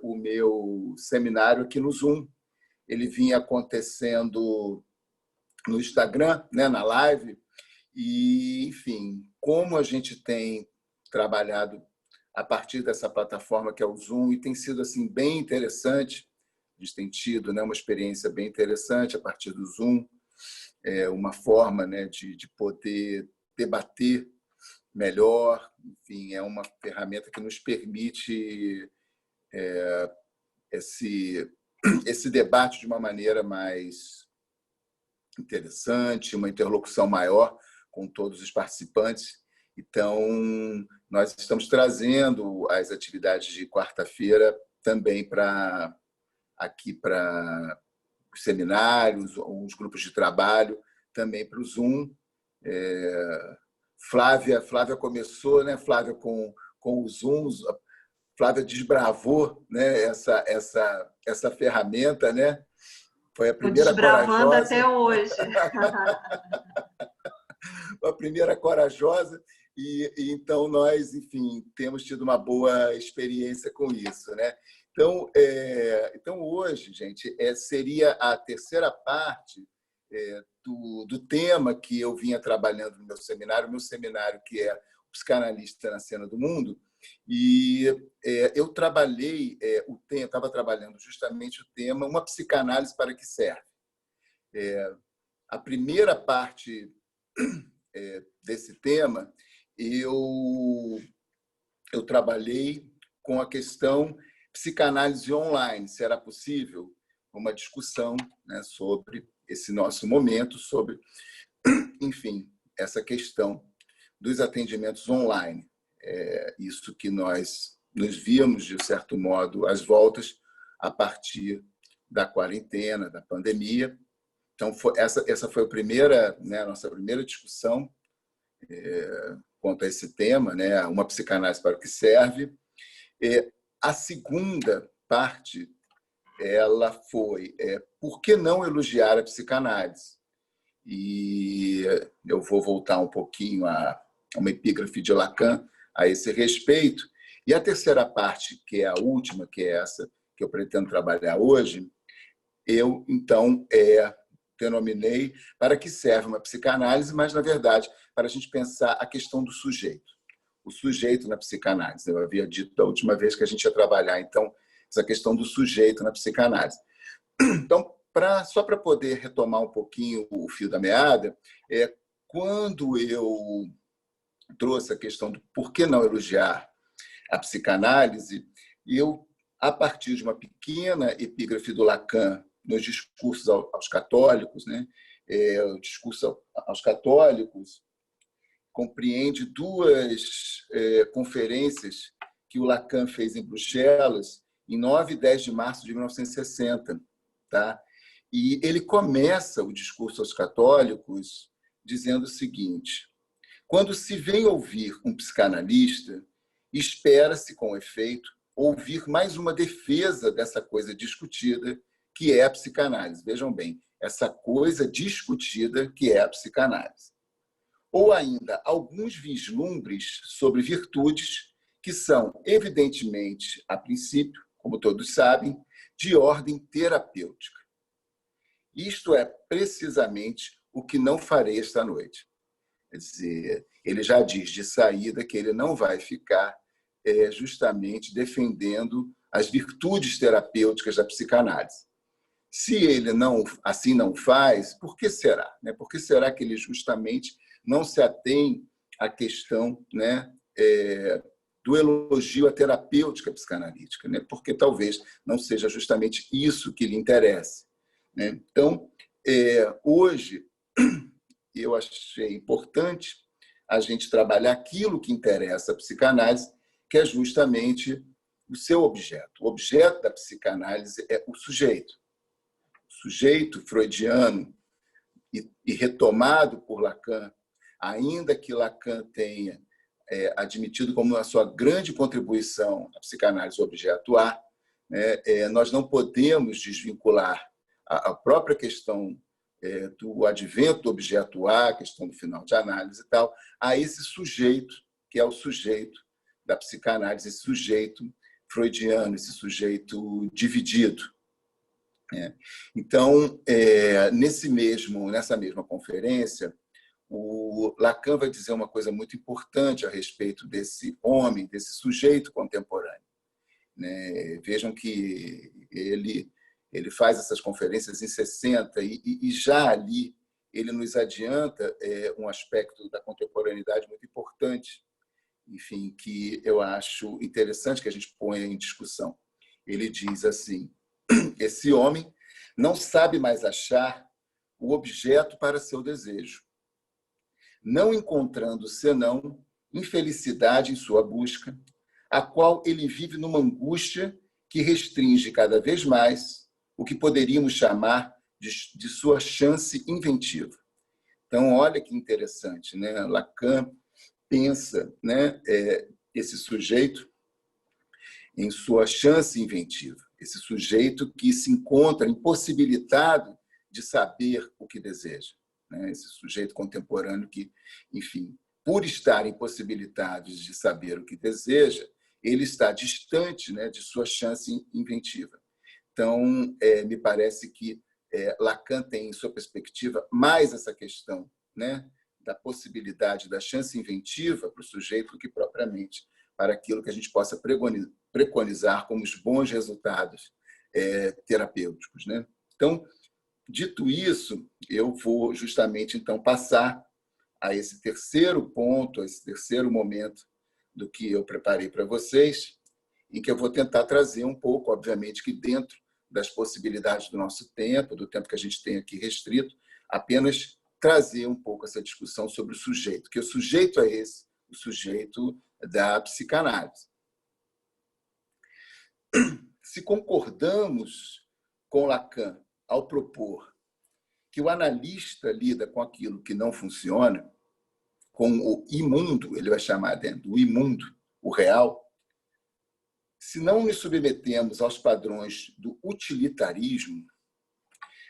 o meu seminário aqui no Zoom. Ele vinha acontecendo no Instagram, né, na live, e, enfim, como a gente tem trabalhado a partir dessa plataforma que é o Zoom, e tem sido assim bem interessante, a gente tem tido, né, uma experiência bem interessante a partir do Zoom, uma forma, né, de poder debater melhor, enfim, é uma ferramenta que nos permite esse debate de uma maneira mais interessante, uma interlocução maior com todos os participantes. Então, nós estamos trazendo as atividades de quarta-feira também aqui para os seminários, os grupos de trabalho, também para o Zoom. Flávia começou, né, Flávia, com o Zoom. Flávia desbravou, né, essa ferramenta, né? Foi a primeira desbravando corajosa. Até hoje. A primeira corajosa. E então nós, enfim, temos tido uma boa experiência com isso, né? Então hoje, gente, seria a terceira parte do tema que eu vinha trabalhando no meu seminário que é o Psicanalista na Cena do Mundo. E eu trabalhei estava trabalhando justamente o tema Uma Psicanálise para que serve. A primeira parte desse tema, eu trabalhei com a questão psicanálise online, se era possível, uma discussão, né, sobre esse nosso momento, sobre, enfim, essa questão dos atendimentos online. Isso que nós nos víamos, de certo modo, às voltas a partir da quarentena, da pandemia. Então, essa foi a nossa primeira discussão quanto a esse tema, né? Uma psicanálise para o que serve. A segunda parte ela foi por que não elogiar a psicanálise? E eu vou voltar um pouquinho a uma epígrafe de Lacan a esse respeito. E a terceira parte, que é a última, que é essa que eu pretendo trabalhar hoje, eu, então, denominei para que serve uma psicanálise, mas, na verdade, para a gente pensar a questão do sujeito. O sujeito na psicanálise. Eu havia dito da última vez que a gente ia trabalhar, então, essa questão do sujeito na psicanálise. Então, só para poder retomar um pouquinho o fio da meada, quando eu trouxe a questão do por que não elogiar a psicanálise, eu, a partir de uma pequena epígrafe do Lacan nos discursos aos católicos, né? O discurso aos católicos compreende duas conferências que o Lacan fez em Bruxelas em 9 e 10 de março de 1960. Tá? E ele começa o discurso aos católicos dizendo o seguinte: quando se vem ouvir um psicanalista, espera-se, com efeito, ouvir mais uma defesa dessa coisa discutida que é a psicanálise. Vejam bem, essa coisa discutida que é a psicanálise. Ou ainda alguns vislumbres sobre virtudes que são, evidentemente, a princípio, como todos sabem, de ordem terapêutica. Isto é precisamente o que não farei esta noite. Quer dizer, ele já diz de saída que ele não vai ficar justamente defendendo as virtudes terapêuticas da psicanálise. Se ele assim não faz, por que será? Por que será que ele justamente não se atém à questão, né, do elogio à terapêutica psicanalítica? Porque talvez não seja justamente isso que lhe interesse. Então, hoje, eu achei importante a gente trabalhar aquilo que interessa à psicanálise, que é justamente o seu objeto. O objeto da psicanálise é o sujeito. O sujeito freudiano e retomado por Lacan, ainda que Lacan tenha admitido como a sua grande contribuição à psicanálise objeto A, nós não podemos desvincular a própria questão do advento do objeto A, a questão do final de análise e tal, a esse sujeito, que é o sujeito da psicanálise, esse sujeito freudiano, esse sujeito dividido. Então, nessa mesma conferência, o Lacan vai dizer uma coisa muito importante a respeito desse homem, desse sujeito contemporâneo. Vejam que ele faz essas conferências em 60 e já ali ele nos adianta um aspecto da contemporaneidade muito importante, enfim, que eu acho interessante que a gente ponha em discussão. Ele diz assim: esse homem não sabe mais achar o objeto para seu desejo, não encontrando senão infelicidade em sua busca, a qual ele vive numa angústia que restringe cada vez mais o que poderíamos chamar de sua chance inventiva. Então, olha que interessante, né? Lacan pensa, né, esse sujeito em sua chance inventiva, esse sujeito que se encontra impossibilitado de saber o que deseja, né? Esse sujeito contemporâneo que, enfim, por estar impossibilitado de saber o que deseja, ele está distante, né, de sua chance inventiva. Então, me parece que Lacan tem, em sua perspectiva, mais essa questão, né, da possibilidade da chance inventiva para o sujeito do que propriamente para aquilo que a gente possa preconizar como os bons resultados terapêuticos, né? Então, dito isso, eu vou justamente então passar a esse terceiro ponto, a esse terceiro momento do que eu preparei para vocês, em que eu vou tentar trazer um pouco, obviamente, que dentro das possibilidades do nosso tempo, do tempo que a gente tem aqui restrito, apenas trazer um pouco essa discussão sobre o sujeito, que o sujeito é esse, o sujeito da psicanálise. Se concordamos com Lacan ao propor que o analista lida com aquilo que não funciona, com o imundo, ele vai chamar do imundo, o real, se não nos submetemos aos padrões do utilitarismo,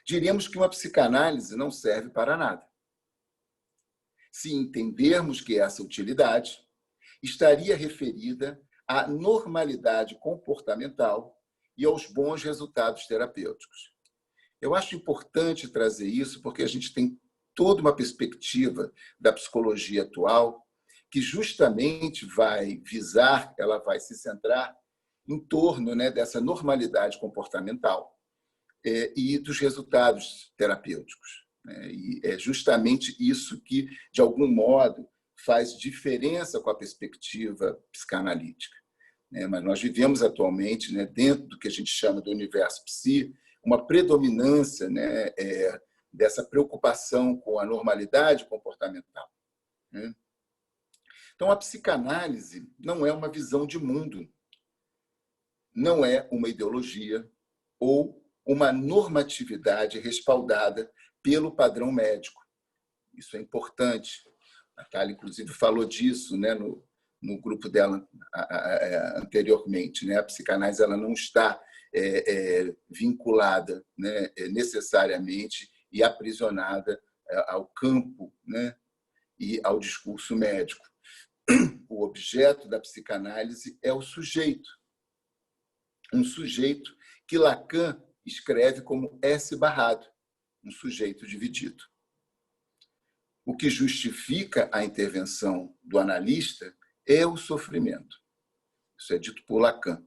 diríamos que uma psicanálise não serve para nada. Se entendermos que essa utilidade estaria referida à normalidade comportamental e aos bons resultados terapêuticos. Eu acho importante trazer isso porque a gente tem toda uma perspectiva da psicologia atual que justamente vai visar, ela vai se centrar em torno, né, dessa normalidade comportamental e dos resultados terapêuticos. E é justamente isso que, de algum modo, faz diferença com a perspectiva psicanalítica. Mas nós vivemos atualmente, né, dentro do que a gente chama do universo psi, uma predominância, né, dessa preocupação com a normalidade comportamental. Então, a psicanálise não é uma visão de mundo, não é uma ideologia ou uma normatividade respaldada pelo padrão médico. Isso é importante. A Natália, inclusive, falou disso, né, no grupo dela anteriormente. Né? A psicanálise ela não está vinculada, né, necessariamente e aprisionada ao campo, né, e ao discurso médico. O objeto da psicanálise é o sujeito. Um sujeito que Lacan escreve como S barrado, um sujeito dividido. O que justifica a intervenção do analista é o sofrimento. Isso é dito por Lacan.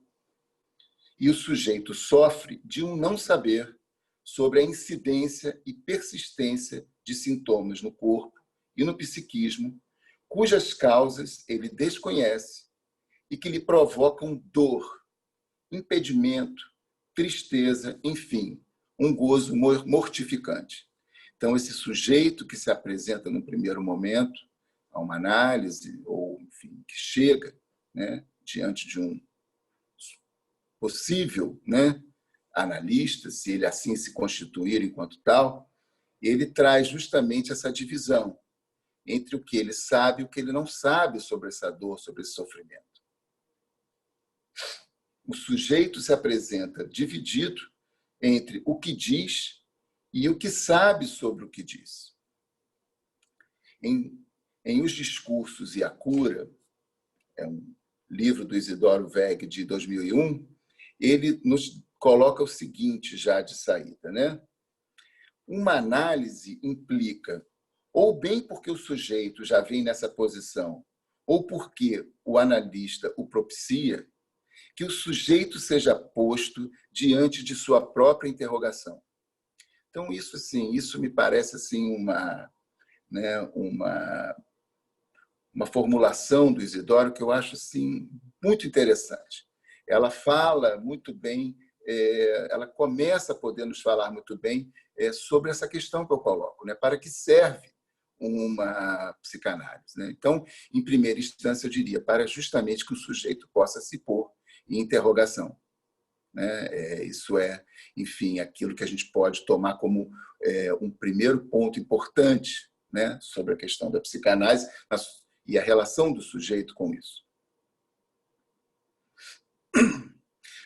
E o sujeito sofre de um não saber sobre a incidência e persistência de sintomas no corpo e no psiquismo, cujas causas ele desconhece e que lhe provocam dor, impedimento, tristeza, enfim, um gozo mortificante. Então, esse sujeito que se apresenta no primeiro momento a uma análise, ou, enfim, que chega, né, diante de um possível, né, analista, se ele assim se constituir enquanto tal, ele traz justamente essa divisão entre o que ele sabe e o que ele não sabe sobre essa dor, sobre esse sofrimento. O sujeito se apresenta dividido entre o que diz e o que sabe sobre o que diz. Em Os Discursos e a Cura, livro do Isidoro Weg, de 2001, ele nos coloca o seguinte, já de saída, né? Uma análise implica, ou bem porque o sujeito já vem nessa posição, ou porque o analista o propicia, que o sujeito seja posto diante de sua própria interrogação. Então, isso, assim, isso me parece assim, né, uma formulação do Isidoro que eu acho assim, muito interessante. Ela fala muito bem, ela começa a poder nos falar muito bem sobre essa questão que eu coloco, né? Para que serve uma psicanálise, né? Então, em primeira instância, eu diria, para justamente que o sujeito possa se pôr em interrogação, né? Isso é, enfim, aquilo que a gente pode tomar como um primeiro ponto importante, né, sobre a questão da psicanálise e a relação do sujeito com isso.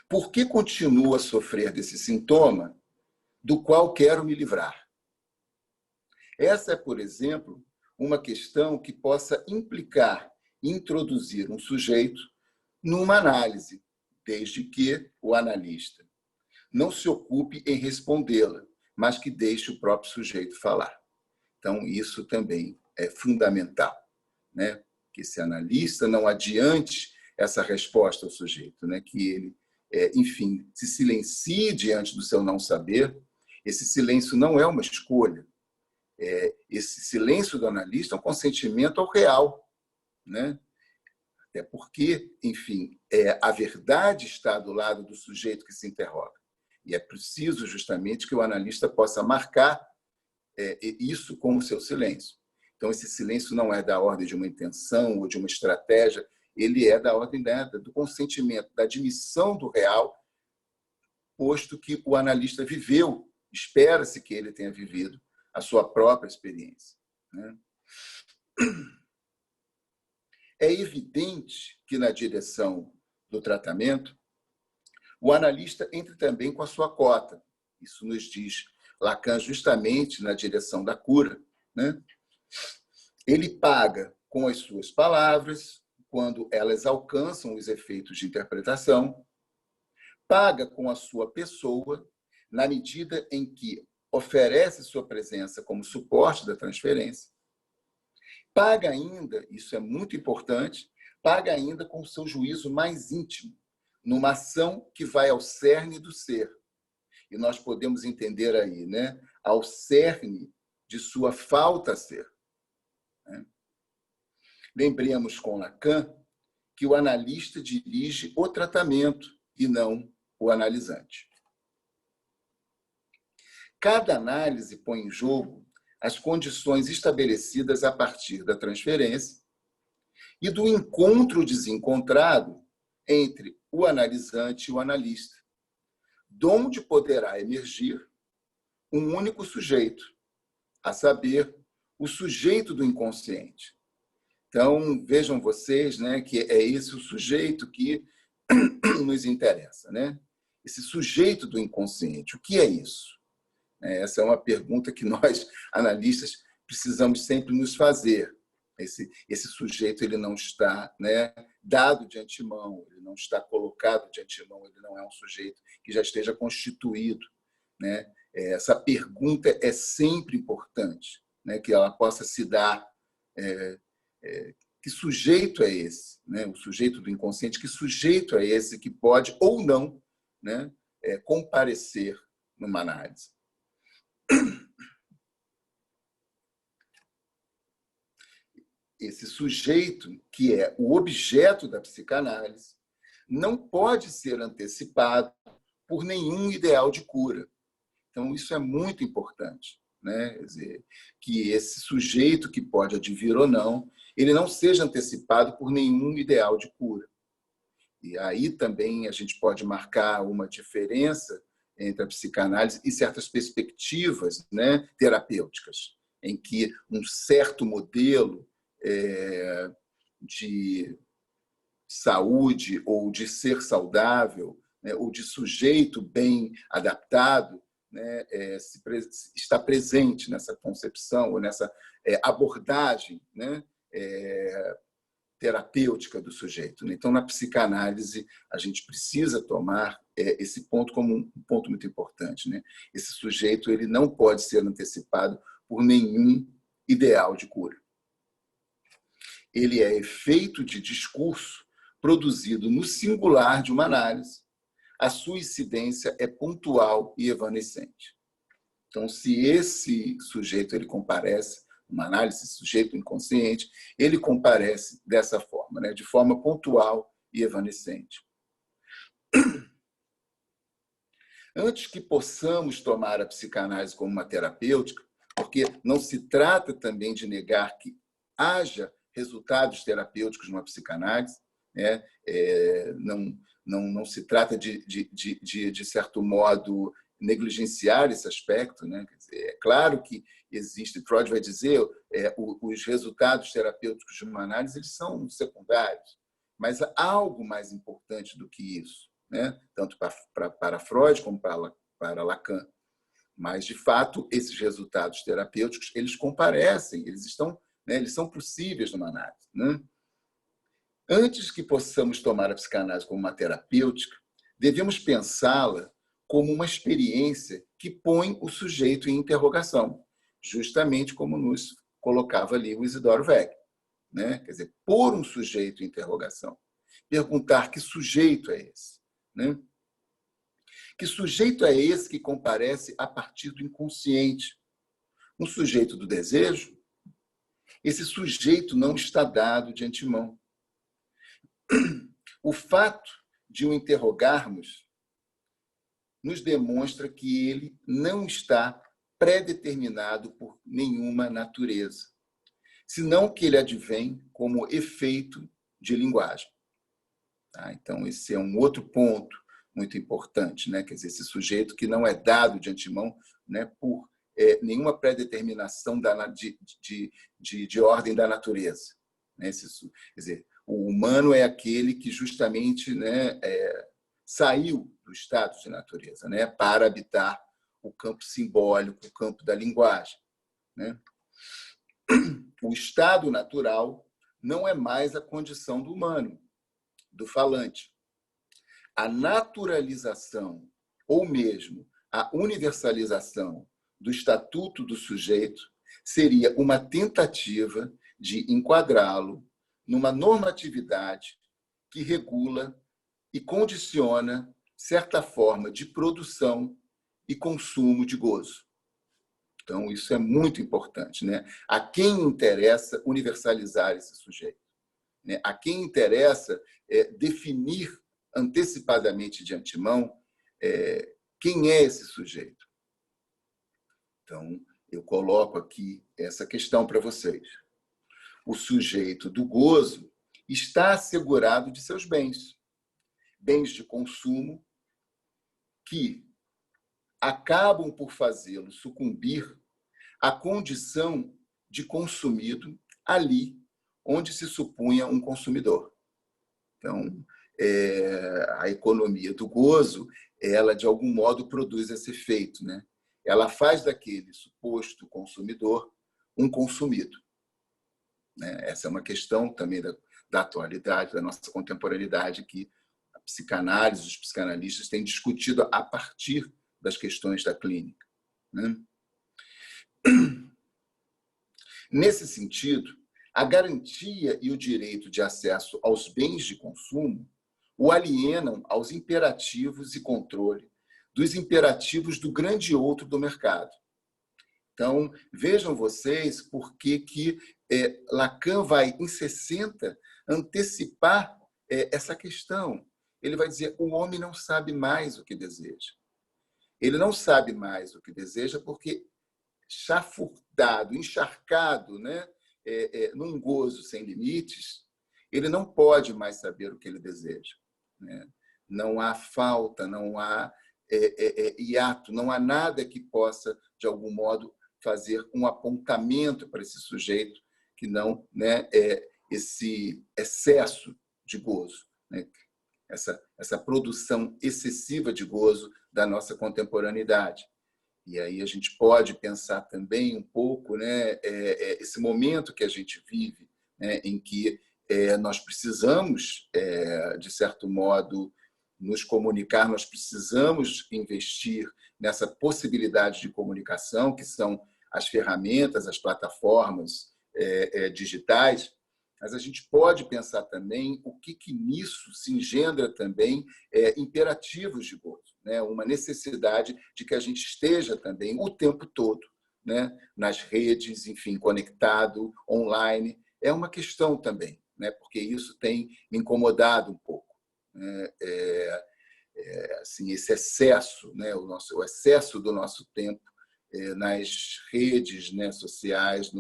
Por que continuo a sofrer desse sintoma do qual quero me livrar? Essa é, por exemplo, uma questão que possa implicar introduzir um sujeito numa análise, desde que o analista não se ocupe em respondê-la, mas que deixe o próprio sujeito falar. Então, isso também é fundamental, né? Que esse analista não adiante essa resposta ao sujeito, né? Que ele, enfim, se silencie diante do seu não saber. Esse silêncio não é uma escolha. Esse silêncio do analista é um consentimento ao real, né? Até porque, enfim, a verdade está do lado do sujeito que se interroga. E é preciso justamente que o analista possa marcar isso com o seu silêncio. Então, esse silêncio não é da ordem de uma intenção ou de uma estratégia, ele é da ordem do consentimento, da admissão do real, posto que o analista viveu, espera-se que ele tenha vivido a sua própria experiência, né? É evidente que, na direção do tratamento, o analista entra também com a sua cota. Isso nos diz Lacan justamente na direção da cura, né? Ele paga com as suas palavras, quando elas alcançam os efeitos de interpretação, paga com a sua pessoa, na medida em que oferece sua presença como suporte da transferência, paga ainda, isso é muito importante, paga ainda com o seu juízo mais íntimo, numa ação que vai ao cerne do ser. E nós podemos entender aí, né, ao cerne de sua falta a ser. Lembremos com Lacan que o analista dirige o tratamento e não o analisante. Cada análise põe em jogo as condições estabelecidas a partir da transferência e do encontro desencontrado entre o analisante e o analista, donde poderá emergir um único sujeito, a saber, o sujeito do inconsciente. Então, vejam vocês, né, que é esse o sujeito que nos interessa, né? Esse sujeito do inconsciente, o que é isso? Essa é uma pergunta que nós, analistas, precisamos sempre nos fazer. Esse sujeito ele não está, né, dado de antemão, ele não está colocado de antemão, ele não é um sujeito que já esteja constituído, né? Essa pergunta é sempre importante, né, que ela possa se dar. Que sujeito é esse, né? O sujeito do inconsciente, que sujeito é esse que pode ou não, né, comparecer numa análise? Esse sujeito, que é o objeto da psicanálise, não pode ser antecipado por nenhum ideal de cura. Então, isso é muito importante, né? Quer dizer, que esse sujeito, que pode advir ou não, ele não seja antecipado por nenhum ideal de cura. E aí também a gente pode marcar uma diferença entre a psicanálise e certas perspectivas, né, terapêuticas, em que um certo modelo de saúde ou de ser saudável, né, ou de sujeito bem adaptado, né, está presente nessa concepção ou nessa abordagem, né, terapêutica do sujeito. Então, na psicanálise, a gente precisa tomar esse ponto como um ponto muito importante. Esse sujeito ele não pode ser antecipado por nenhum ideal de cura. Ele é efeito de discurso produzido no singular de uma análise. A sua incidência é pontual e evanescente. Então, se esse sujeito ele comparece, uma análise, sujeito inconsciente, ele comparece dessa forma, de forma pontual e evanescente. Antes que possamos tomar a psicanálise como uma terapêutica, porque não se trata também de negar que haja resultados terapêuticos numa psicanálise, não se trata de certo modo, negligenciar esse aspecto. Quer dizer, é claro que existe, Freud vai dizer, os resultados terapêuticos de uma análise eles são secundários, mas há algo mais importante do que isso, tanto para Freud como para Lacan. Mas, de fato, esses resultados terapêuticos eles comparecem, eles são possíveis numa análise. Antes que possamos tomar a psicanálise como uma terapêutica, devemos pensá-la como uma experiência que põe o sujeito em interrogação, justamente como nos colocava ali o Isidoro Weg. Quer dizer, pôr um sujeito em interrogação. Perguntar que sujeito é esse? Que sujeito é esse que comparece a partir do inconsciente? Um sujeito do desejo? Esse sujeito não está dado de antemão. O fato de o interrogarmos nos demonstra que ele não está pré-determinado por nenhuma natureza, senão que ele advém como efeito de linguagem. Então, esse é um outro ponto muito importante, quer dizer, esse sujeito que não é dado de antemão por nenhuma pré-determinação de ordem da natureza. Quer dizer, o humano é aquele que justamente saiu do estado de natureza para habitar o campo simbólico, o campo da linguagem. O estado natural não é mais a condição do humano, do falante. A naturalização, ou mesmo a universalização do estatuto do sujeito, seria uma tentativa de enquadrá-lo numa normatividade que regula e condiciona certa forma de produção e consumo de gozo. Então, isso é muito importante. A quem interessa universalizar esse sujeito? A quem interessa definir antecipadamente de antemão quem é esse sujeito? Então, eu coloco aqui essa questão para vocês. O sujeito do gozo está assegurado de seus bens, bens de consumo que acabam por fazê-lo sucumbir à condição de consumido ali onde se supunha um consumidor. Então, a economia do gozo, ela, de algum modo, produz esse efeito. Ela faz daquele suposto consumidor um consumido. Essa é uma questão também da atualidade, da nossa contemporaneidade, que a psicanálise, os psicanalistas têm discutido a partir das questões da clínica. Nesse sentido, a garantia e o direito de acesso aos bens de consumo o alienam aos imperativos e controle dos imperativos do grande outro do mercado. Então, vejam vocês por que Lacan vai, em 60, antecipar essa questão. Ele vai dizer que o homem não sabe mais o que deseja. Ele não sabe mais o que deseja porque, chafurdado, encharcado, num gozo sem limites, ele não pode mais saber o que ele deseja. Não há falta, não há hiato, não há nada que possa, de algum modo, fazer um apontamento para esse sujeito que não esse excesso de gozo, essa produção excessiva de gozo da nossa contemporaneidade. E aí a gente pode pensar também um pouco esse momento que a gente vive, em que nós precisamos, de certo modo, nos comunicar, nós precisamos investir nessa possibilidade de comunicação, que são as ferramentas, as plataformas digitais, mas a gente pode pensar também o que nisso se engendra também imperativos de gozo, né? Uma necessidade de que a gente esteja também o tempo todo, né? Nas redes, enfim, conectado, online. É uma questão também, né? Porque isso tem me incomodado um pouco, né? Assim, esse excesso, né? O excesso do nosso tempo nas redes, né, sociais,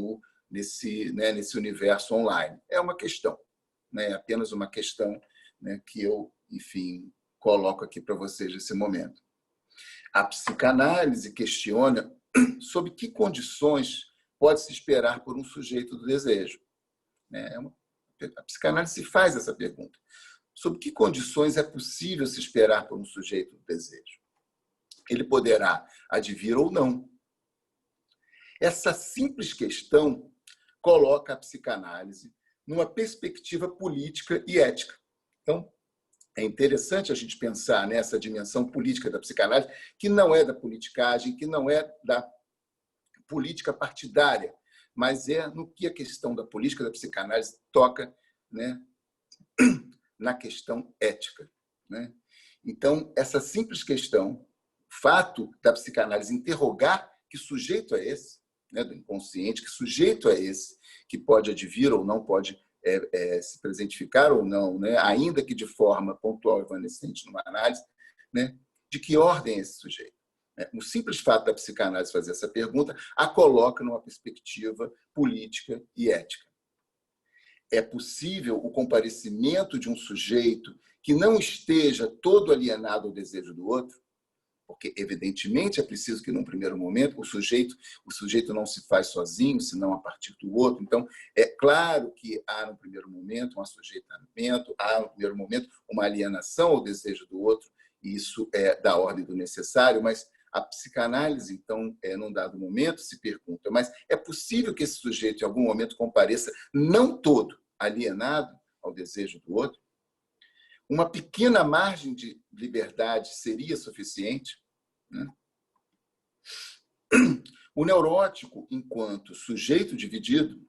nesse universo online. É uma questão, né? Apenas uma questão, né, que eu, enfim, coloco aqui para vocês nesse momento. A psicanálise questiona sob que condições pode-se esperar por um sujeito do desejo. A psicanálise se faz essa pergunta. Sob que condições é possível se esperar por um sujeito do desejo? Ele poderá advir ou não. Essa simples questão coloca a psicanálise numa perspectiva política e ética. Então, é interessante a gente pensar nessa dimensão política da psicanálise, que não é da politicagem, que não é da política partidária, mas é no que a questão da política da psicanálise toca, né, na questão ética, né? Então, essa simples questão, o fato da psicanálise interrogar que sujeito é esse, né, do inconsciente, que sujeito é esse que pode advir ou não pode se presentificar ou não, né, ainda que de forma pontual e evanescente numa análise, né, de que ordem é esse sujeito. O simples fato da psicanálise fazer essa pergunta a coloca numa perspectiva política e ética. É possível o comparecimento de um sujeito que não esteja todo alienado ao desejo do outro? Porque, evidentemente, é preciso que, num primeiro momento, o sujeito não se faz sozinho, senão a partir do outro. Então, é claro que há, no primeiro momento, um assujeitamento, há, no primeiro momento, uma alienação ao desejo do outro, e isso é da ordem do necessário, mas a psicanálise, então, num dado momento, se pergunta, mas é possível que esse sujeito, em algum momento, compareça não todo alienado ao desejo do outro? Uma pequena margem de liberdade seria suficiente? Né? O neurótico, enquanto sujeito dividido,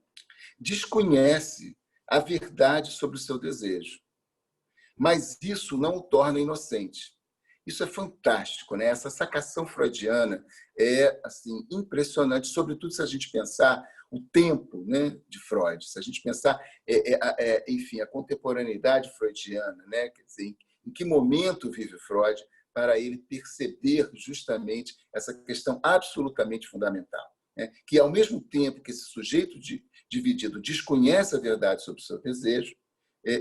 desconhece a verdade sobre o seu desejo. Mas isso não o torna inocente. Isso é fantástico, né? Essa sacação freudiana é assim impressionante, sobretudo se a gente pensar o tempo, né, de Freud, se a gente pensar, enfim, a contemporaneidade freudiana, né? Quer dizer, em que momento vive Freud para ele perceber justamente essa questão absolutamente fundamental, né? Que, ao mesmo tempo que esse sujeito dividido desconhece a verdade sobre o seu desejo,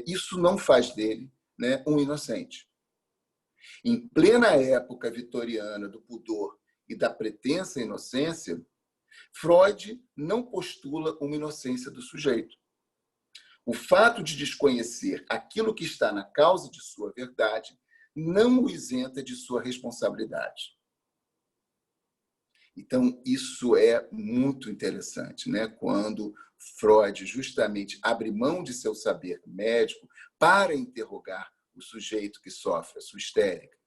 isso não faz dele, né, um inocente. Em plena época vitoriana do pudor e da pretensa inocência, Freud não postula uma inocência do sujeito. O fato de desconhecer aquilo que está na causa de sua verdade não o isenta de sua responsabilidade. Então, isso é muito interessante, né? Quando Freud justamente abre mão de seu saber médico para interrogar o sujeito que sofre a sua histérica.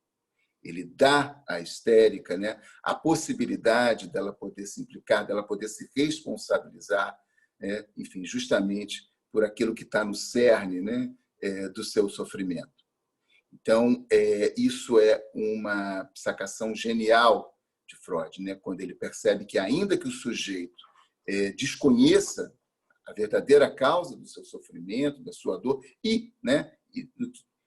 Ele dá à histérica, né, a possibilidade dela poder se implicar, dela poder se responsabilizar, né, enfim, justamente por aquilo que está no cerne, né, do seu sofrimento. Então, isso é uma sacação genial de Freud, né, quando ele percebe que, ainda que o sujeito desconheça a verdadeira causa do seu sofrimento, da sua dor, né,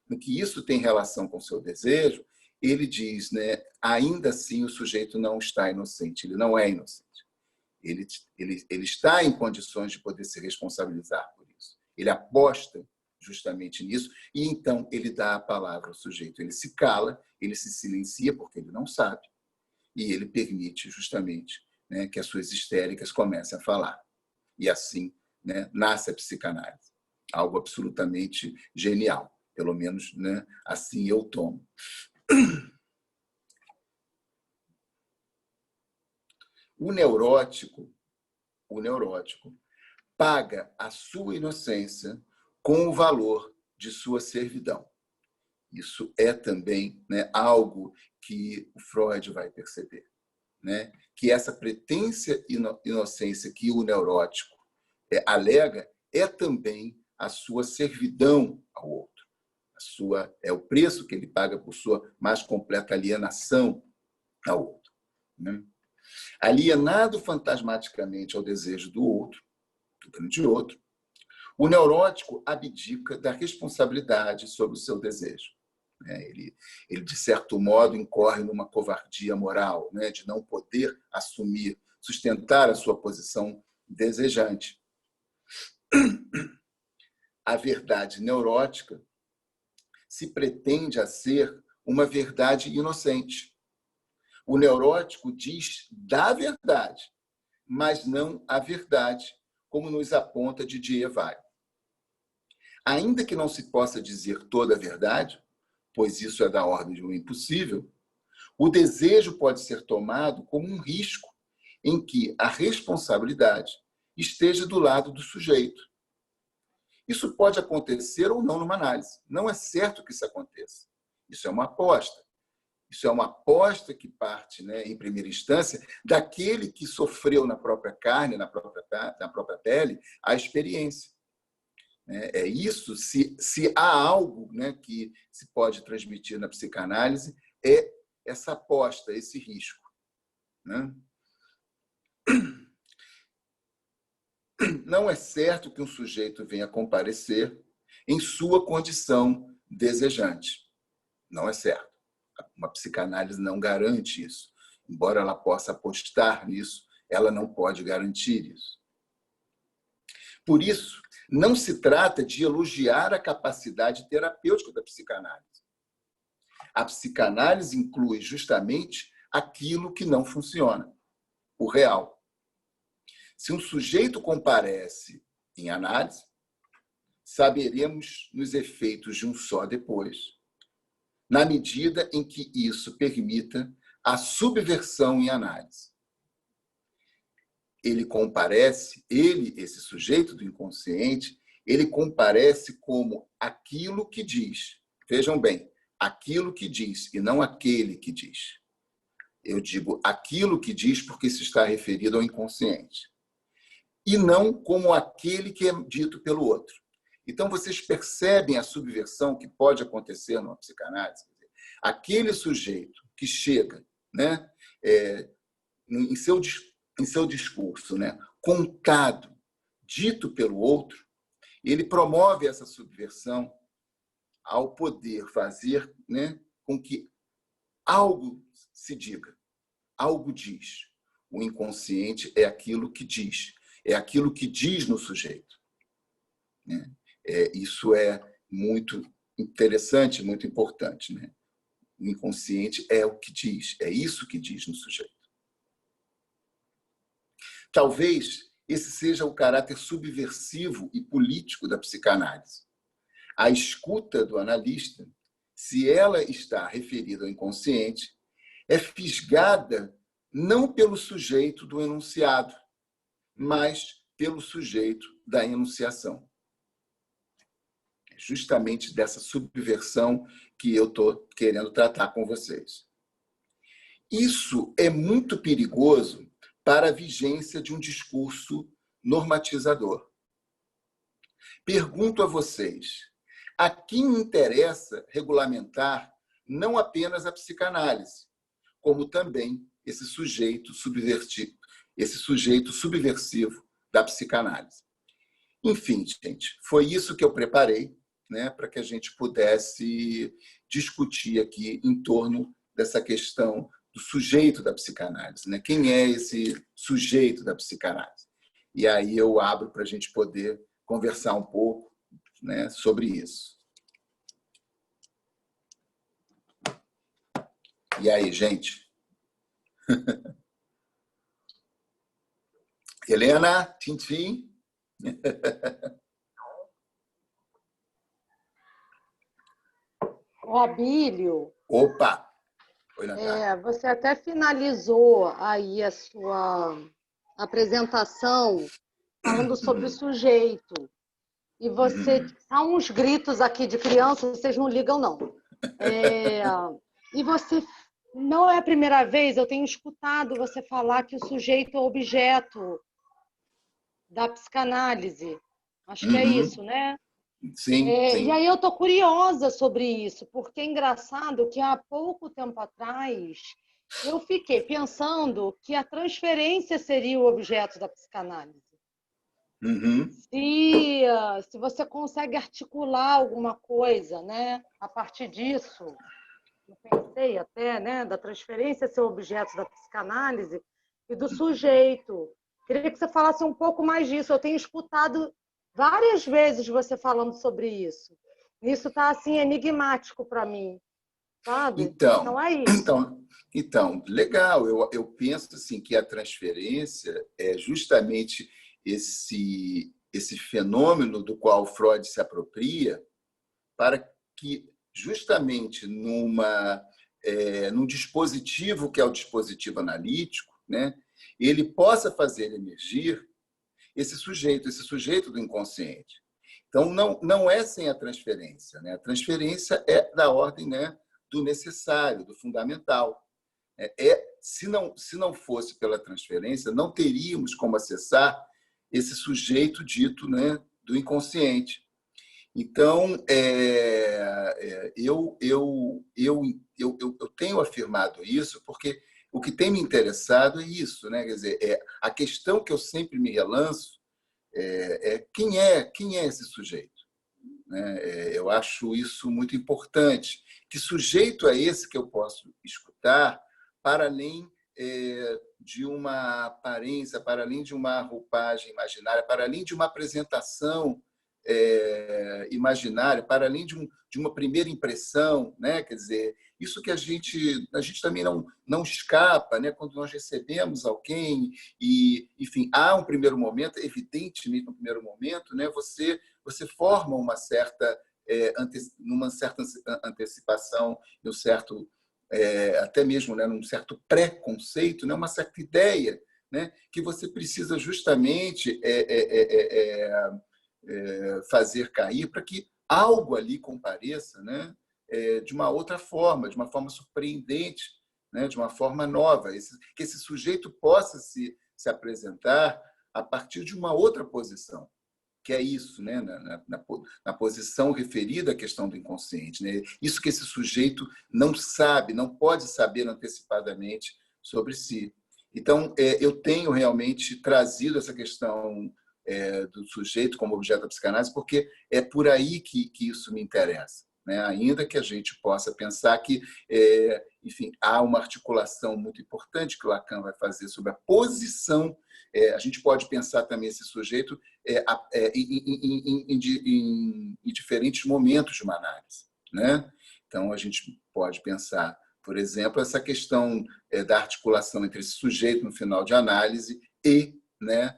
no que isso tem relação com o seu desejo, ele diz, né, ainda assim o sujeito não está inocente, ele não é inocente. Ele está em condições de poder se responsabilizar por isso. Ele aposta justamente nisso e, então, ele dá a palavra ao sujeito. Ele se cala, ele se silencia porque ele não sabe e ele permite justamente, né, que as suas histéricas comecem a falar. E assim, né, nasce a psicanálise. Algo absolutamente genial. Pelo menos, né, assim eu tomo. O neurótico paga a sua inocência com o valor de sua servidão. Isso é também, né, algo que o Freud vai perceber, né? Que essa pretensa inocência que o neurótico alega é também a sua servidão ao outro. É o preço que ele paga por sua mais completa alienação ao outro, né? Alienado fantasmaticamente ao desejo do outro, do grande outro, o neurótico abdica da responsabilidade sobre o seu desejo. Ele, de certo modo, incorre numa covardia moral, né, de não poder assumir, sustentar a sua posição desejante. A verdade neurótica se pretende a ser uma verdade inocente. O neurótico diz da verdade, mas não a verdade, como nos aponta Didier Weil. Ainda que não se possa dizer toda a verdade, pois isso é da ordem do impossível, o desejo pode ser tomado como um risco em que a responsabilidade esteja do lado do sujeito. Isso pode acontecer ou não numa análise. Não é certo que isso aconteça. Isso é uma aposta. Isso é uma aposta que parte, né, em primeira instância, daquele que sofreu na própria carne, na própria pele, a experiência. É isso, se há algo, né, que se pode transmitir na psicanálise, é essa aposta, esse risco, né? Não é certo que um sujeito venha comparecer em sua condição desejante. Não é certo. Uma psicanálise não garante isso. Embora ela possa apostar nisso, ela não pode garantir isso. Por isso, não se trata de elogiar a capacidade terapêutica da psicanálise. A psicanálise inclui justamente aquilo que não funciona, o real. Se um sujeito comparece em análise, saberemos nos efeitos de um só depois, na medida em que isso permita a subversão em análise. Ele comparece, esse sujeito do inconsciente, ele comparece como aquilo que diz. Vejam bem, aquilo que diz e não aquele que diz. Eu digo aquilo que diz porque se está referido ao inconsciente. E não como aquele que é dito pelo outro. Então, vocês percebem a subversão que pode acontecer numa psicanálise? Aquele sujeito que chega, né, em seu discurso, né, contado, dito pelo outro, ele promove essa subversão ao poder fazer, né, com que algo se diga, algo diz. O inconsciente é aquilo que diz, é aquilo que diz no sujeito. Né? Isso é muito interessante, muito importante. Né? O inconsciente é o que diz, é isso que diz no sujeito. Talvez esse seja o caráter subversivo e político da psicanálise. A escuta do analista, se ela está referida ao inconsciente, é fisgada não pelo sujeito do enunciado, mas pelo sujeito da enunciação. É justamente dessa subversão que eu estou querendo tratar com vocês. Isso é muito perigoso para a vigência de um discurso normatizador. Pergunto a vocês, a quem interessa regulamentar não apenas a psicanálise, como também esse sujeito subversivo da psicanálise? Enfim, gente, foi isso que eu preparei, né, para que a gente pudesse discutir aqui em torno dessa questão do sujeito da psicanálise, né? Quem é esse sujeito da psicanálise? E aí eu abro para a gente poder conversar um pouco, né, sobre isso. E aí, gente? Helena, Tintim? Ó, Abílio, Opa! Oi, Natália. você até finalizou aí a sua apresentação falando sobre o sujeito. e você... Há uns gritos aqui de criança, vocês não ligam, não. E você... Não é a primeira vez, eu tenho escutado você falar que o sujeito é objeto da psicanálise. Acho que é Uhum. isso, né? Sim, E sim. aí eu estou curiosa sobre isso, porque é engraçado que há pouco tempo atrás eu fiquei pensando que a transferência seria o objeto da psicanálise. Uhum. Se você consegue articular alguma coisa, né, a partir disso, eu pensei até, né, da transferência ser o objeto da psicanálise e do sujeito. Queria que você falasse um pouco mais disso. Eu tenho escutado várias vezes você falando sobre isso. Isso está assim enigmático para mim, sabe? Então Então, é isso. então, legal. Eu penso assim que a transferência é justamente esse fenômeno do qual Freud se apropria para que justamente num dispositivo que é o dispositivo analítico, né, ele possa fazer emergir esse sujeito do inconsciente. Então, não é sem a transferência. Né? A transferência é da ordem, né, do necessário, do fundamental. Se não fosse pela transferência, não teríamos como acessar esse sujeito dito, né, do inconsciente. Então, eu tenho afirmado isso porque o que tem me interessado é isso, né? Quer dizer, a questão que eu sempre me relanço quem é esse sujeito, né? Eu acho isso muito importante. Que sujeito é esse que eu posso escutar para além de uma aparência, para além de uma roupagem imaginária, para além de uma apresentação imaginária, para além de uma primeira impressão, né? Quer dizer, isso que a gente também não escapa, né? Quando nós recebemos alguém e, enfim, há um primeiro momento, evidentemente, no primeiro momento, né? Você forma uma certa antecipação, um certo até mesmo, né, num certo preconceito, né, uma certa ideia, né, que você precisa justamente fazer cair para que algo ali compareça, né, de uma outra forma, de uma forma surpreendente, né, de uma forma nova, que esse sujeito possa se apresentar a partir de uma outra posição, que é isso, né? Na posição referida à questão do inconsciente. Né? Isso que esse sujeito não sabe, não pode saber antecipadamente sobre si. Então, eu tenho realmente trazido essa questão do sujeito como objeto da psicanálise, porque é por aí que isso me interessa. Né? Ainda que a gente possa pensar que, enfim, há uma articulação muito importante que o Lacan vai fazer sobre a posição. A gente pode pensar também esse sujeito em diferentes momentos de uma análise. Né? Então, a gente pode pensar, por exemplo, essa questão da articulação entre esse sujeito no final de análise e, né,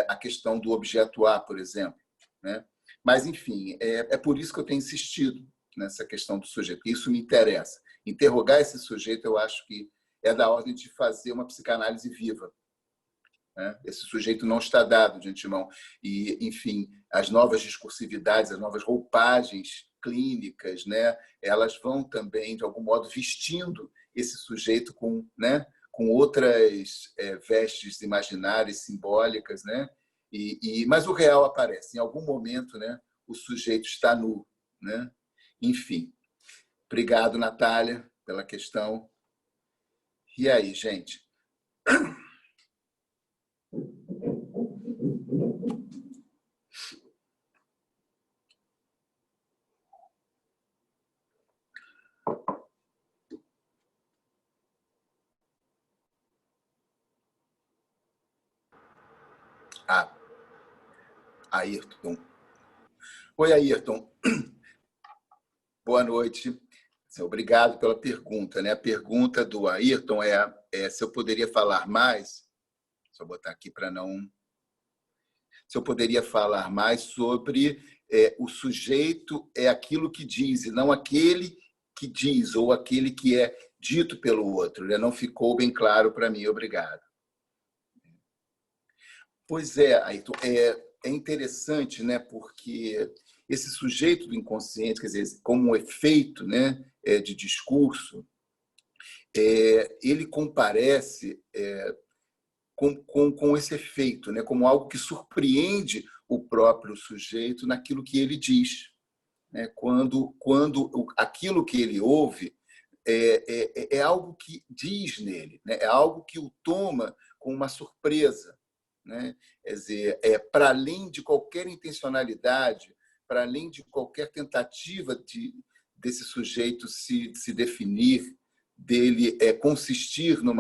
a questão do objeto A, por exemplo. Né? Mas, enfim, é por isso que eu tenho insistido nessa questão do sujeito. Isso me interessa. Interrogar esse sujeito, eu acho que é da ordem de fazer uma psicanálise viva. Né? Esse sujeito não está dado de antemão. E, enfim, as novas discursividades, as novas roupagens clínicas, né? Elas vão também, de algum modo, vestindo esse sujeito né? Com outras vestes imaginárias, simbólicas. Né? Mas o real aparece. Em algum momento, né? O sujeito está nu. Né? Enfim. Obrigado, Natália, pela questão. E aí, gente? Ayrton. Oi, Ayrton. Boa noite. Obrigado pela pergunta. Né? A pergunta do Ayrton é se eu poderia falar mais, só botar aqui para não... Se eu poderia falar mais sobre o sujeito é aquilo que diz, e não aquele que diz, ou aquele que é dito pelo outro. Né? Não ficou bem claro para mim. Obrigado. Pois é, Ayrton. é interessante, né? Porque esse sujeito do inconsciente, quer dizer, como um efeito, né, de discurso, ele comparece com esse efeito, né, como algo que surpreende o próprio sujeito naquilo que ele diz, né? Quando aquilo que ele ouve é algo que diz nele, né? É algo que o toma com uma surpresa, né? Quer dizer, para além de qualquer intencionalidade, para além de qualquer tentativa desse sujeito se definir, dele consistir num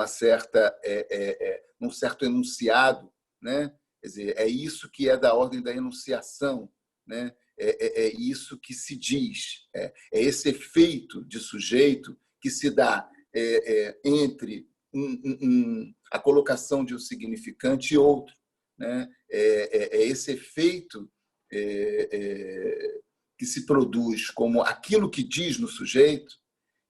certo enunciado, né? Quer dizer, é isso que é da ordem da enunciação, né? É isso que se diz, é esse efeito de sujeito que se dá entre a colocação de um significante e outro, né? Esse efeito que se produz como aquilo que diz no sujeito,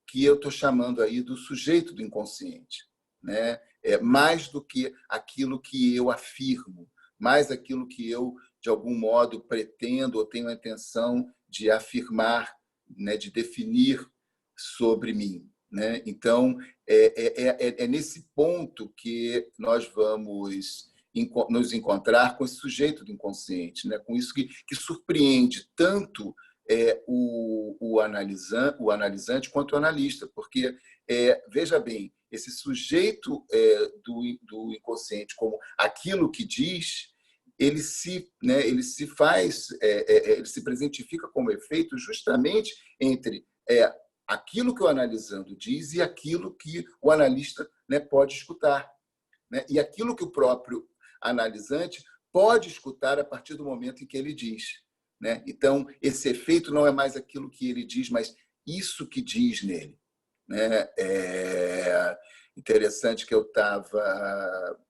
que eu estou chamando aí do sujeito do inconsciente, né? Mais do que aquilo que eu afirmo, mais aquilo que eu, de algum modo, pretendo ou tenho a intenção de afirmar, né? De definir sobre mim, né? Então, nesse ponto que nós vamos nos encontrar com esse sujeito do inconsciente, né? Com isso que surpreende tanto o analisante quanto o analista, porque, veja bem, esse sujeito do inconsciente como aquilo que diz, ele se faz, ele se presentifica como efeito justamente entre aquilo que o analisando diz e aquilo que o analista, né, pode escutar, né? E aquilo que o próprio analisante pode escutar a partir do momento em que ele diz, né? Então, esse efeito não é mais aquilo que ele diz, mas isso que diz nele, né? É interessante que eu estava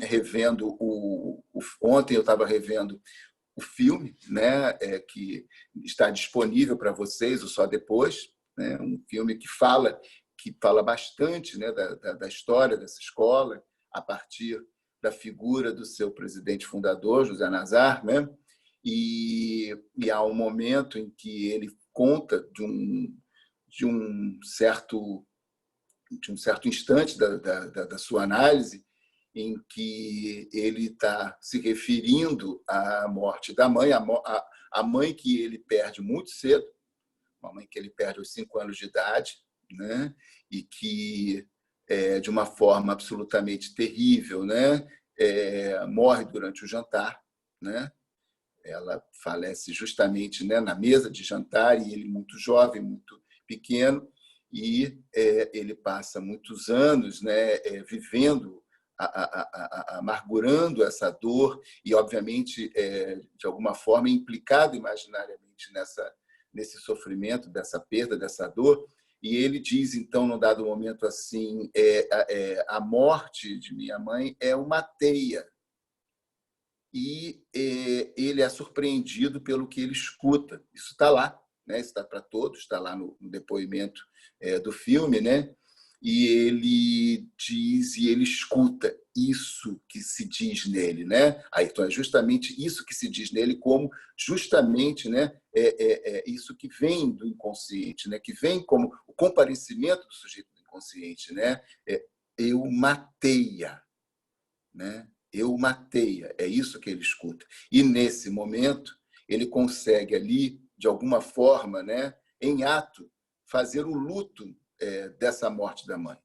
revendo ontem eu estava revendo o filme, né, que está disponível para vocês, o Só Depois, né, um filme que fala bastante, né, da história dessa escola, a partir da figura do seu presidente fundador, José Nazar, né? E há um momento em que ele conta de um certo instante da sua análise em que ele está se referindo à morte da mãe, a mãe que ele perde muito cedo, uma mãe que ele perde aos 5 anos de idade, né? E que, de uma forma absolutamente terrível, né? Morre durante o jantar, né? Ela falece justamente, né, na mesa de jantar, e ele muito jovem, muito pequeno, e ele passa muitos anos, né, vivendo, amargurando essa dor e, obviamente, de alguma forma, implicado imaginariamente nesse sofrimento, dessa perda, dessa dor. E ele diz, então, num dado momento assim, a morte de minha mãe é uma teia. E ele é surpreendido pelo que ele escuta. Isso está lá, né? Está para todos, está lá no depoimento do filme, né? E ele diz e ele escuta isso que se diz nele, né? Aí, então, é justamente isso que se diz nele, como justamente, né? Isso que vem do inconsciente, né? Que vem como o comparecimento do sujeito do inconsciente, né? Eu matei-a, né? Eu matei, é isso que ele escuta. E nesse momento ele consegue ali, de alguma forma, né, em ato, fazer o luto dessa morte da mãe,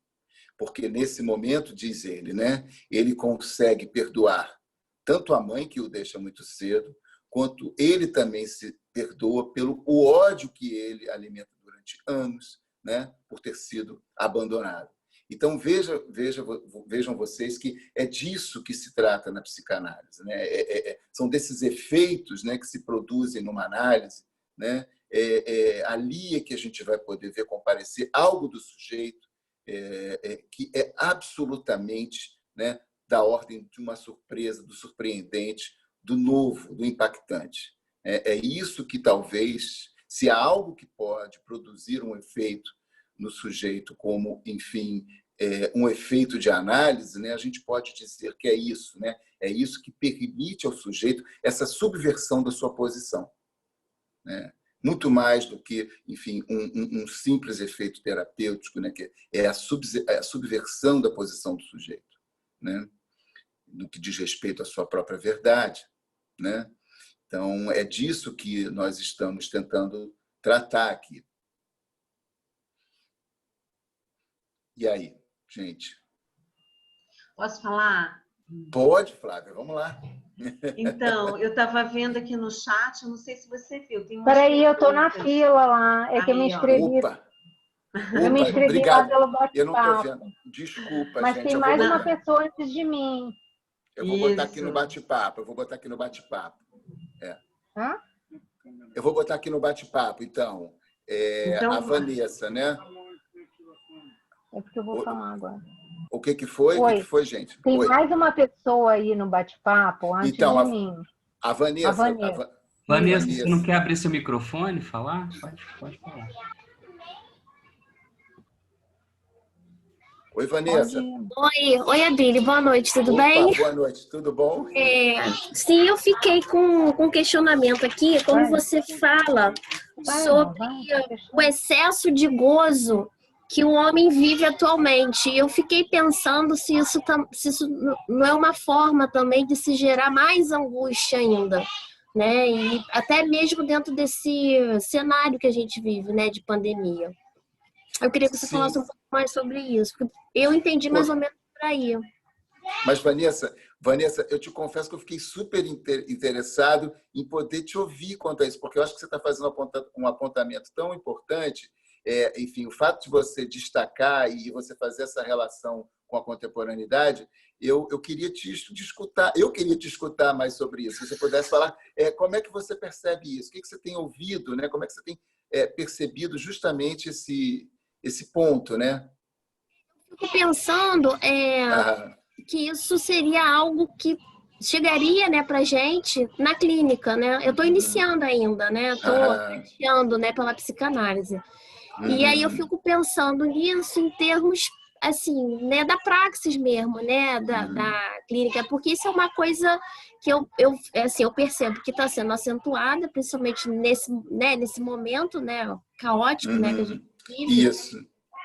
porque nesse momento, diz ele, né, ele consegue perdoar tanto a mãe, que o deixa muito cedo, quanto ele também se perdoa pelo o ódio que ele alimenta durante anos, né, por ter sido abandonado. Então, vejam vocês que é disso que se trata na psicanálise, né? São desses efeitos, né, que se produzem numa análise, né? Ali é que a gente vai poder ver comparecer algo do sujeito que é absolutamente, né, da ordem de uma surpresa, do surpreendente, do novo, do impactante. É isso que talvez, se há algo que pode produzir um efeito no sujeito como, enfim, um efeito de análise, né, a gente pode dizer que é isso, né? É isso que permite ao sujeito essa subversão da sua posição, né? Muito mais do que, enfim, um simples efeito terapêutico, né, que é a subversão da posição do sujeito, né, no que diz respeito à sua própria verdade, né? Então, é disso que nós estamos tentando tratar aqui. E aí, gente? Posso falar? Pode, Flávia, vamos lá. Então, eu estava vendo aqui no chat, não sei se você viu, tem umas Peraí, eu estou na perguntas. fila lá. É que eu me Aí, ó. inscrevi. Opa, Eu me opa, inscrevi lá obrigado. pelo Eu não estou bate-papo. vendo. Desculpa, Mas gente. tem Eu mais vou, uma pessoa antes de mim. eu vou botar aqui no Isso. bate-papo. Eu vou botar aqui no bate-papo. Hã? Eu vou botar aqui no bate-papo, então. Então, A Vanessa, né? É porque eu vou falar agora. O que que foi? O que Oi. que foi, gente? Tem Oi. mais uma pessoa aí no bate-papo antes Então, de mim. a Vanessa. A Vanessa. Vanessa, você não quer abrir seu microfone e falar? Pode falar. Oi, Vanessa. Oi, Adílio, boa noite, tudo Opa, bem? boa noite, tudo bom? Sim, eu fiquei com um questionamento aqui, quando você fala sobre o excesso de gozo que o homem vive atualmente. Eu fiquei pensando se isso não é uma forma também de se gerar mais angústia ainda, né? E até mesmo dentro desse cenário que a gente vive, né, de pandemia. Eu queria que você falasse um pouco mais sobre isso, porque eu entendi mais ou menos por aí. Mas, Vanessa, eu te confesso que eu fiquei super interessado em poder te ouvir quanto a isso, porque eu acho que você está fazendo um apontamento tão importante. Enfim, o fato de você destacar e você fazer essa relação com a contemporaneidade, eu queria te escutar mais sobre isso. Se você pudesse falar, como é que você percebe isso? O que você tem ouvido, né? Como é que você tem percebido justamente esse ponto, né? Fico pensando que isso seria algo que chegaria, né, pra gente na clínica, né? Eu estou iniciando ainda, né? Estou iniciando, né, pela psicanálise. E aí eu fico pensando nisso em termos, assim, né, da praxis mesmo, né, da clínica, porque isso é uma coisa que eu percebo que está sendo acentuada, principalmente nesse momento, né, caótico, né, que a gente vive. Isso.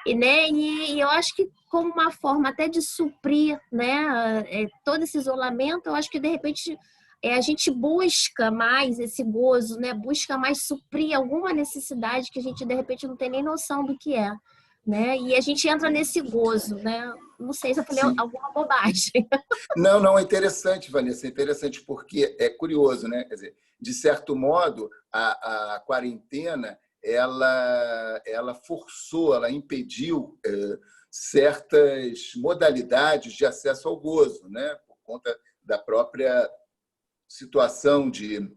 E eu acho que como uma forma até de suprir, né, todo esse isolamento, eu acho que de repente a gente busca mais esse gozo, né, busca mais suprir alguma necessidade que a gente de repente não tem nem noção do que é, né, e a gente entra nesse gozo, né. Não sei se eu falei alguma bobagem. Não, é interessante, Vanessa, é interessante porque é curioso, né? Quer dizer, de certo modo, a quarentena ela forçou, ela impediu certas modalidades de acesso ao gozo, né? Por conta da própria situação de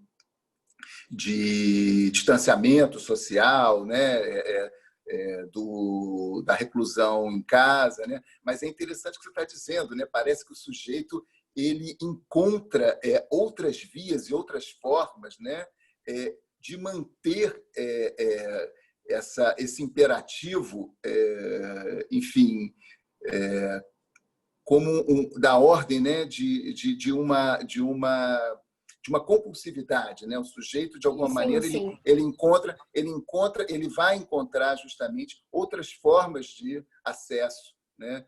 distanciamento social, né? Da reclusão em casa, né? Mas é interessante o que você está dizendo, né? Parece que o sujeito ele encontra outras vias e outras formas, né? De manter esse imperativo, enfim, como da ordem, né? de uma compulsividade, né? O sujeito, de alguma maneira, sim. ele vai encontrar justamente outras formas de acesso, né?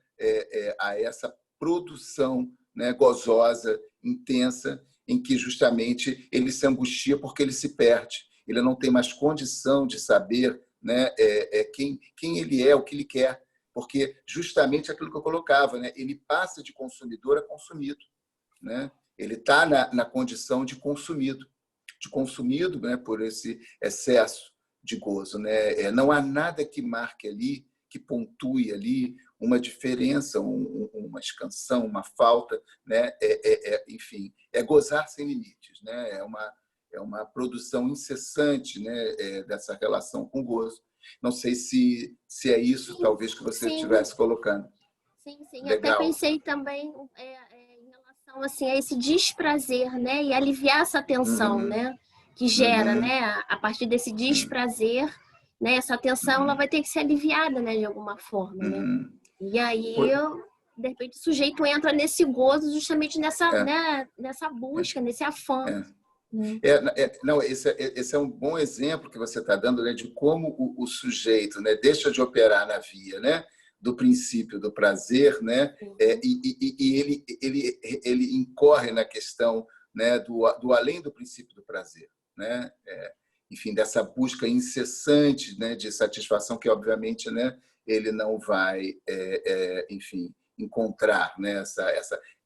A essa produção, né? Gozosa, intensa, em que justamente ele se angustia porque ele se perde. Ele não tem mais condição de saber, né? Quem ele é, o que ele quer, porque justamente aquilo que eu colocava, né? Ele passa de consumidor a consumido, né? Ele está na condição de consumido, né, por esse excesso de gozo, né? Não há nada que marque ali, que pontue ali uma diferença, uma excansão, uma falta, né? Enfim, é gozar sem limites, né? É uma produção incessante, né, dessa relação com o gozo. Não sei se é isso, talvez, que você estivesse colocando. Sim. Legal. Até pensei também em relação assim, a esse desprazer, né? E aliviar essa tensão, né? Que gera, né? A partir desse desprazer, né? Essa tensão ela vai ter que ser aliviada, né? De alguma forma, né? E aí, de repente, o sujeito entra nesse gozo justamente nessa busca, nesse afã. Não, esse é um bom exemplo que você está dando, né, de como o sujeito, né, deixa de operar na via, né, do princípio do prazer, né, e ele incorre na questão, né, do além do princípio do prazer, né, enfim, dessa busca incessante, né, de satisfação que, obviamente, né, ele não vai, enfim, encontrar, né,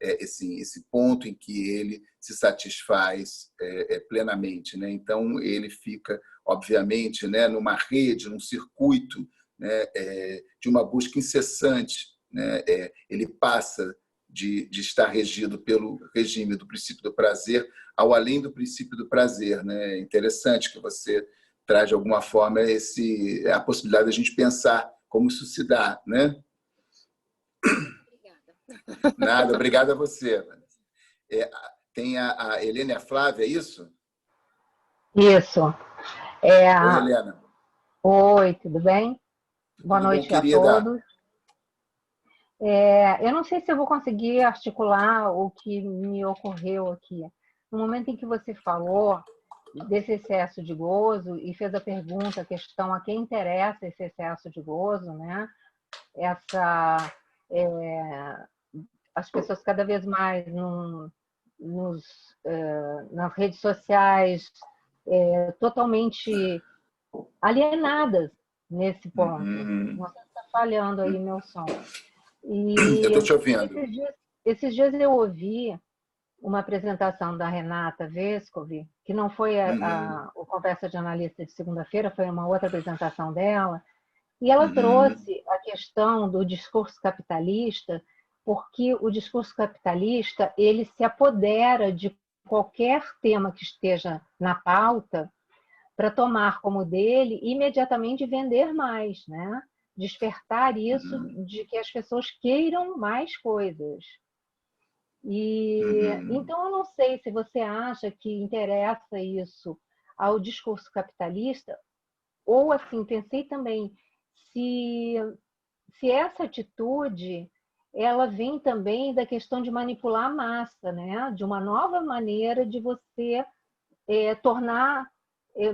esse ponto em que ele se satisfaz plenamente, né? Então ele fica, obviamente, né, numa rede, num circuito, né, de uma busca incessante, né? Ele passa de estar regido pelo regime do princípio do prazer ao além do princípio do prazer, né? É interessante que você traz de alguma forma a possibilidade de a gente pensar como isso se dá, né? Nada, obrigado a você. Tem a Helena e a Flávia, é isso? Isso. Oi, Helena. Oi, tudo bem? Boa Tudo bom, noite a querida? todos. Eu não sei se eu vou conseguir articular o que me ocorreu aqui. No momento em que você falou desse excesso de gozo e fez a pergunta, a questão a quem interessa esse excesso de gozo, né? As pessoas cada vez mais nas redes sociais totalmente alienadas nesse ponto. Não sei se está falhando aí meu som. E Eu estou te ouvindo. esses dias eu ouvi uma apresentação da Renata Vescovi, que não foi o Conversa de Analista de segunda-feira, foi uma outra apresentação dela, e ela trouxe a questão do discurso capitalista, porque o discurso capitalista ele se apodera de qualquer tema que esteja na pauta para tomar como dele e imediatamente vender mais, né? Despertar isso de que as pessoas queiram mais coisas. Então eu não sei se você acha que interessa isso ao discurso capitalista ou assim pensei também se essa atitude ela vem também da questão de manipular a massa, né? De uma nova maneira de você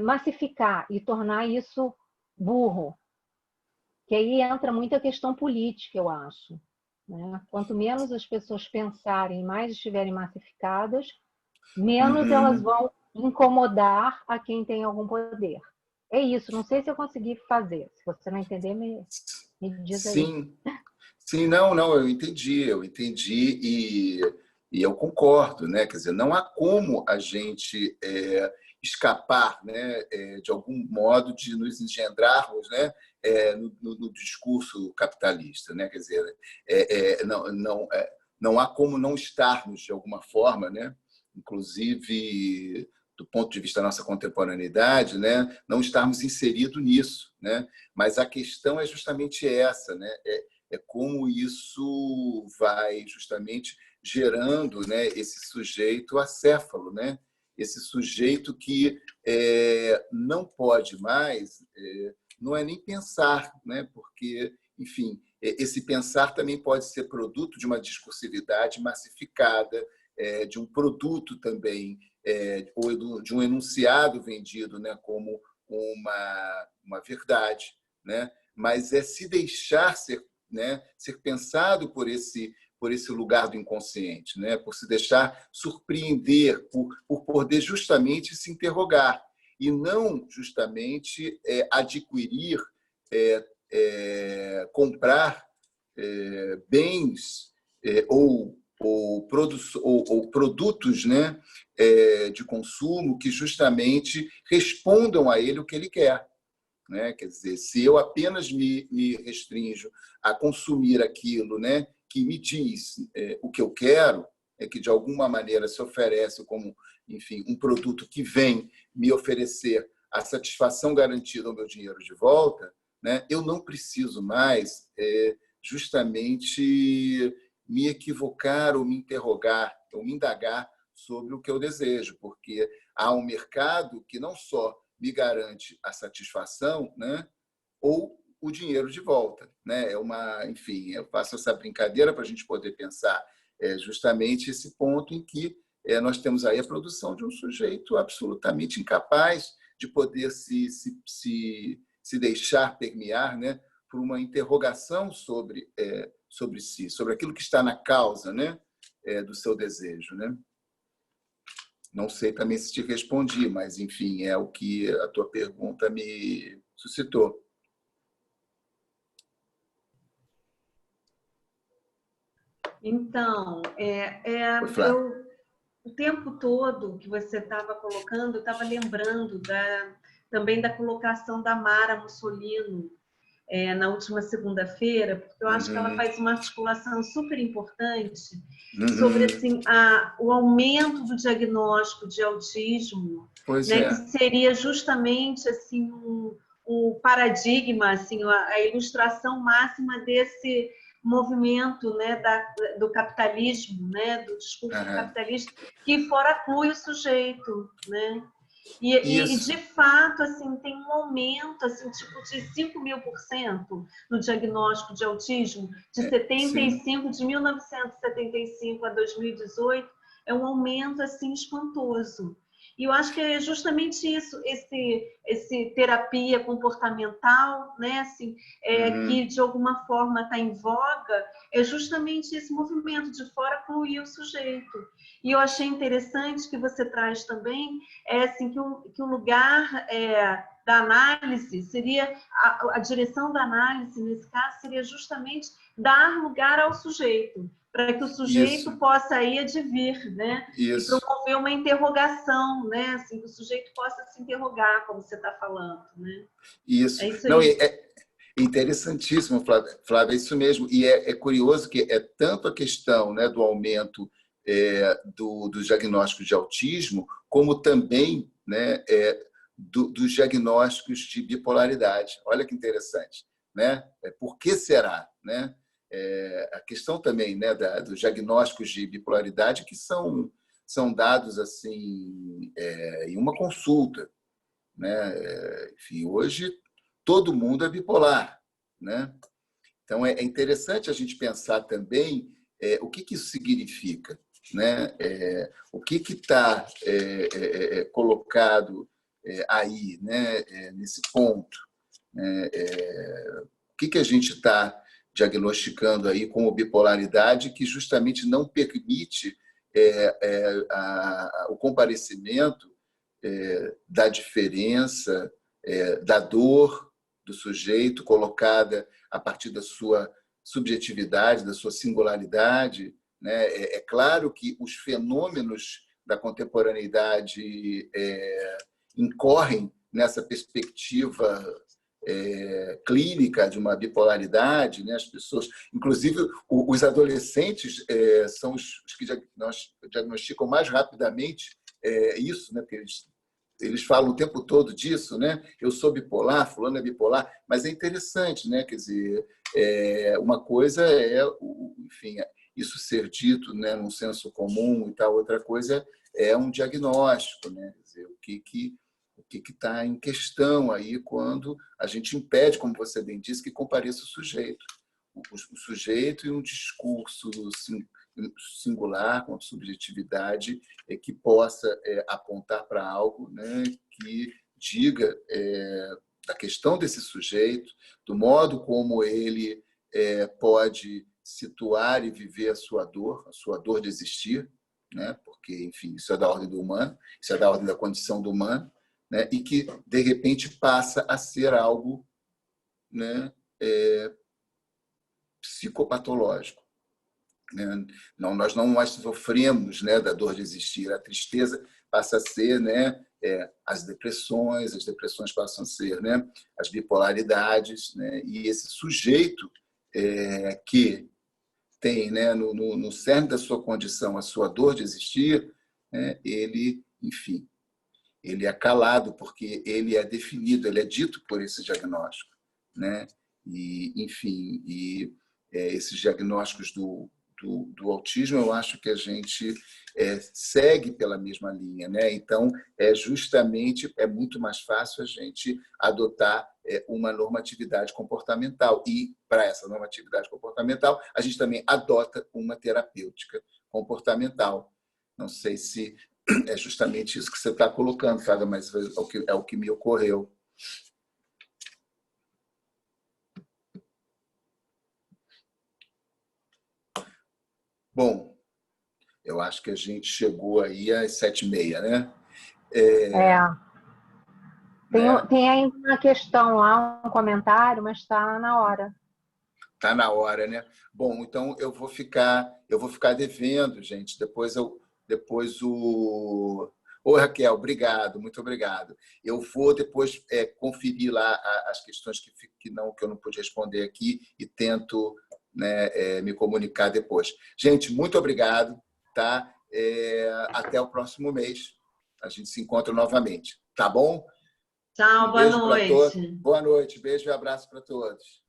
massificar e tornar isso burro. Que aí entra muita questão política, eu acho. Né? Quanto menos as pessoas pensarem, mais estiverem massificadas, menos elas vão incomodar a quem tem algum poder. É isso, não sei se eu consegui fazer. Se você não entender, me diz aí. Sim, não, eu entendi e eu concordo, né? Quer dizer, não há como a gente escapar, né, de algum modo de nos engendrarmos, né, no discurso capitalista, né? Quer dizer, não há como não estarmos de alguma forma, né? Inclusive do ponto de vista da nossa contemporaneidade, né, não estarmos inseridos nisso, né? Mas a questão é justamente essa, né? Como isso vai justamente gerando, né, esse sujeito acéfalo, né? Esse sujeito que não pode mais, não é nem pensar, né? Porque, enfim, esse pensar também pode ser produto de uma discursividade massificada, de um produto também, ou de um enunciado vendido, né, como uma verdade, né? Mas se deixar ser, né, ser pensado por esse lugar do inconsciente, né? Por se deixar surpreender, por poder justamente se interrogar e não justamente adquirir, comprar bens ou produtos, né, de consumo que justamente respondam a ele o que ele quer. Né? Quer dizer, se eu apenas me restringo a consumir aquilo, né, que me diz o que eu quero, que de alguma maneira se oferece como, enfim, um produto que vem me oferecer a satisfação garantida ao meu dinheiro de volta, né, eu não preciso mais justamente me equivocar ou me interrogar ou me indagar sobre o que eu desejo, porque há um mercado que não só me garante a satisfação, né, ou o dinheiro de volta, né? Enfim, eu faço essa brincadeira para a gente poder pensar justamente esse ponto em que nós temos aí a produção de um sujeito absolutamente incapaz de poder se deixar permear, né, por uma interrogação sobre si, sobre aquilo que está na causa, né, do seu desejo, né? Não sei também se te respondi, mas, enfim, é o que a tua pergunta me suscitou. Então, Oi, Flávia. o tempo todo que você estava colocando, eu estava lembrando também da colocação da Mara Mussolino na última segunda-feira, porque eu acho que ela faz uma articulação super importante sobre assim, o aumento do diagnóstico de autismo, né, que seria justamente assim, o paradigma, assim, a ilustração máxima desse movimento, né, do capitalismo, né, do discurso capitalista, que foraclui o sujeito, né? E de fato, assim, tem um aumento assim, tipo de 5.000% no diagnóstico de autismo, de 1975 a 2018, é um aumento assim espantoso. E eu acho que é justamente isso, esse terapia comportamental, né, assim, que de alguma forma está em voga, é justamente esse movimento de fora incluir o sujeito. E eu achei interessante que você traz também assim, que o lugar da análise seria, a direção da análise, nesse caso, seria justamente dar lugar ao sujeito, para que o sujeito possa ir advir, né? E promover uma interrogação, né? Assim, que o sujeito possa se interrogar, como você está falando, né? Isso. É isso aí. Não, é interessantíssimo, Flávia, é isso mesmo. E é curioso que é tanto a questão, né, do aumento dos diagnósticos de autismo, como também, né, dos diagnósticos de bipolaridade. Olha que interessante, né? Por que será, né? A questão também, né, dos diagnósticos de bipolaridade que são dados assim em uma consulta, né? Enfim, hoje todo mundo é bipolar, né? Então é interessante a gente pensar também o que isso significa, né? O que está colocado aí, né? Nesse ponto, né? O que a gente está diagnosticando aí como bipolaridade que justamente não permite o comparecimento da diferença, da dor do sujeito colocada a partir da sua subjetividade, da sua singularidade, né? É claro que os fenômenos da contemporaneidade incorrem nessa perspectiva clínica de uma bipolaridade, né? As pessoas, inclusive os adolescentes, são os que nós diagnosticam mais rapidamente isso, né? Porque eles falam o tempo todo disso, né? Eu sou bipolar, fulano é bipolar, mas é interessante, né? Quer dizer, uma coisa enfim, isso ser dito, né, num senso comum e tal, outra coisa é um diagnóstico, né? Quer dizer, o que está em questão aí quando a gente impede, como você bem disse, que compareça o sujeito. O sujeito e um discurso singular, com subjetividade, que possa apontar para algo, né, que diga da questão desse sujeito, do modo como ele pode situar e viver a sua dor de existir, né, porque, enfim, isso é da ordem do humano, isso é da ordem da condição do humano, né, e que, de repente, passa a ser algo, né, psicopatológico. Né? Não, nós não mais sofremos, né, da dor de existir. A tristeza passa a ser, né, as depressões passam a ser, né, as bipolaridades, né? E esse sujeito que tem, né, no cerne da sua condição a sua dor de existir, né, ele, enfim, ele é calado porque ele é definido, ele é dito por esse diagnóstico, né? E, enfim, esses diagnósticos do autismo, eu acho que a gente segue pela mesma linha, né? Então, justamente é muito mais fácil a gente adotar uma normatividade comportamental. E, para essa normatividade comportamental, a gente também adota uma terapêutica comportamental. Não sei se é justamente isso que você está colocando, Fábio, mas é o que me ocorreu. Bom, eu acho que a gente chegou aí às 7h30, né? Tem ainda uma questão lá, um comentário, mas está na hora. Está na hora, né? Bom, então eu vou ficar devendo, gente. Depois o... Ô, Raquel, obrigado, muito obrigado. Eu vou depois conferir lá as questões que eu não pude responder aqui e tento, né, me comunicar depois. Gente, muito obrigado, tá? Até o próximo mês. A gente se encontra novamente, tá bom? Tchau, boa noite. Boa noite, beijo e abraço para todos.